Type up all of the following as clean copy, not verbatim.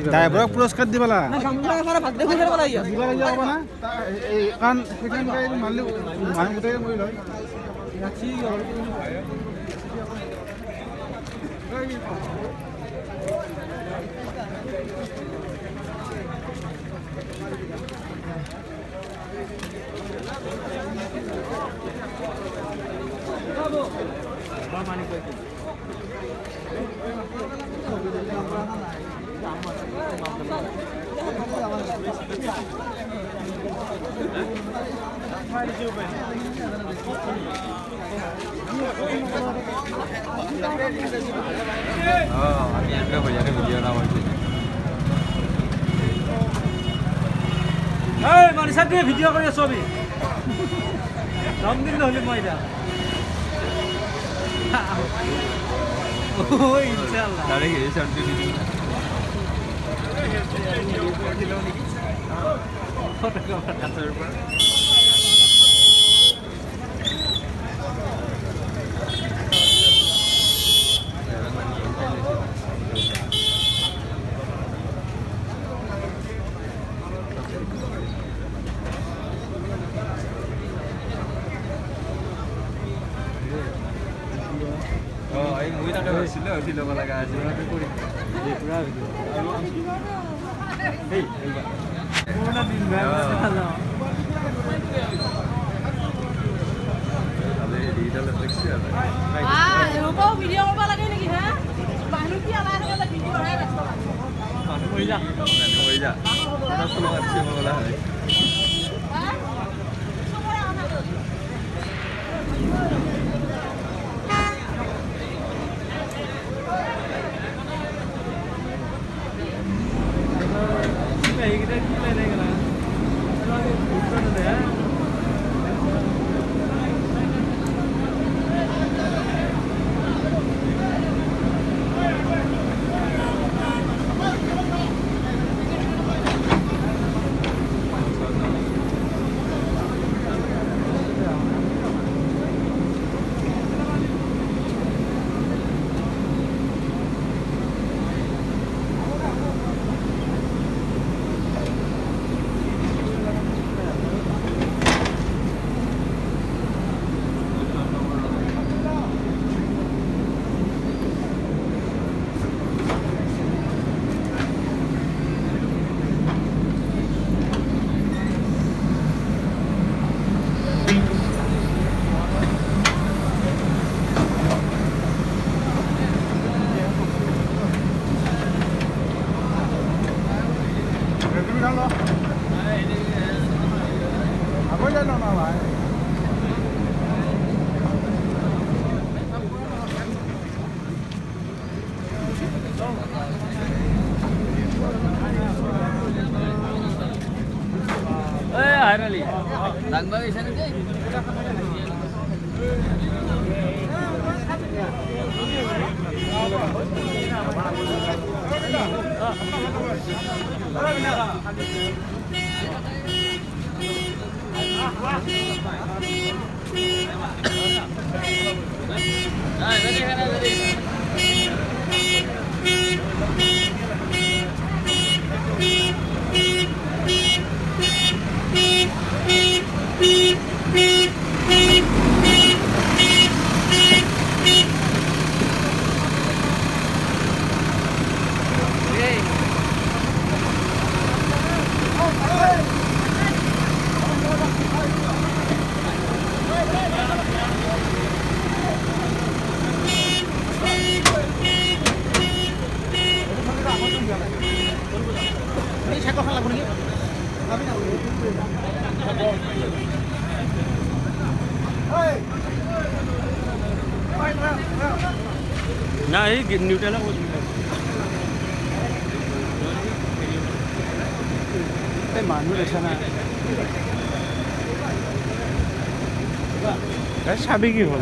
ড্ৰাইভাৰক পুৰস্কাৰ দিবলা দিব লাগিব না কাৰণ সেইকাৰণে মানিলে মানুহ গোটেই মৰি লয় আমি একটা বজাৰে ভিডিও না হয়েছে এই মানিসা দিয়ে ভিডিও কৰি আছো আমি জন্মদিন নহলে মই যা ও ইনশাআল্লাহ দাঁড়িয়ে গেছে শান্তি দিদি ফটোগ্রাফার কাছের উপর এই মুই তাতে হয়েছিল উঠিল লগা আছে পুরা এই পুরোটা দিন ভালো ভিডিঅ' কৰিব লাগে নেকি হা মানুহ কি আলাই থাকে ভিডিঅ' বনাই ব্যস্ত মানুহ হৈ যা এইকেইটা কি লাইন গেলা Finally. Langba bisa nanti. Nah, ini Nutella kok. মানুহ দেখা না চাবি কি হল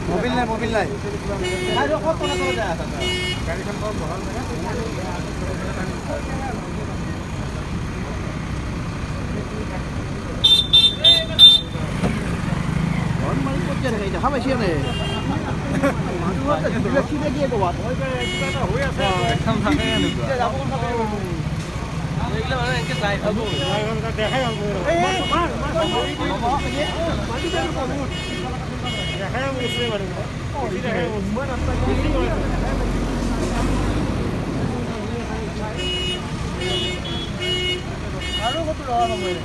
মোবিল নাই মোবিল নাই ক'ত তলে যায় আছা গাড়ীখন ক'ত বহাল জেগা দেখা পাইছে নে আৰু কত ৰহা সময়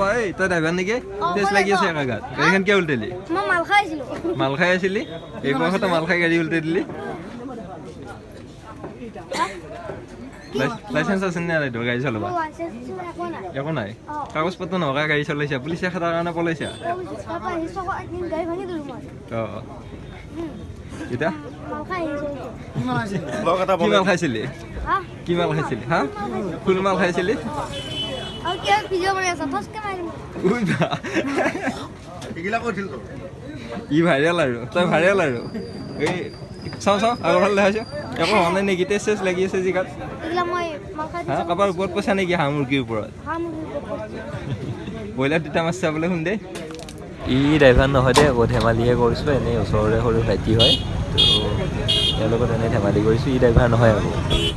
ভাই তই ড্ৰাইভাৰ নেকি তেজ লাগি আছে একাগাত গাড়ীখন কিয় উল্টালি মই মাল খাই আছিলো মাল খাই আছিলি এই বয়সতে মাল খাই গাড়ী উল্টাই দিলি লাইচেন্স আছে নে নাই তোৰ গাড়ী চলাব একো নাই কাগজ পত্ৰ নোহোৱাকৈ গাড়ী চলাইছা পুলিচে খেদাৰ কাৰণে পলাইছা অঁ এতিয়া কি মাল খাইছিলি কি মাল খাইছিলি হা ফুল মাল খাইছিলি ই ভাইৰেল আৰু তই ভাইৰেল আৰু এই চাওঁ চাওঁ আগৰ ফালে দেখাইছ একো হোৱা নাই নেকি তেজ চেজ লাগি আছে জিগাত হা কাৰোবাৰ ওপৰত পইচা নেকি হাঁহ মুৰ্গীৰ ওপৰত ব্ৰইলাৰ দুটা মাছ চাবলৈ শুন দে ই ড্ৰাইভাৰ নহয় দে আকৌ ধেমালিহে কৰিছোঁ এনেই ওচৰৰে সৰু ভাইটি হয় তো তেওঁৰ লগত এনেই ধেমালি কৰিছোঁ ই ড্ৰাইভাৰ নহয় আকৌ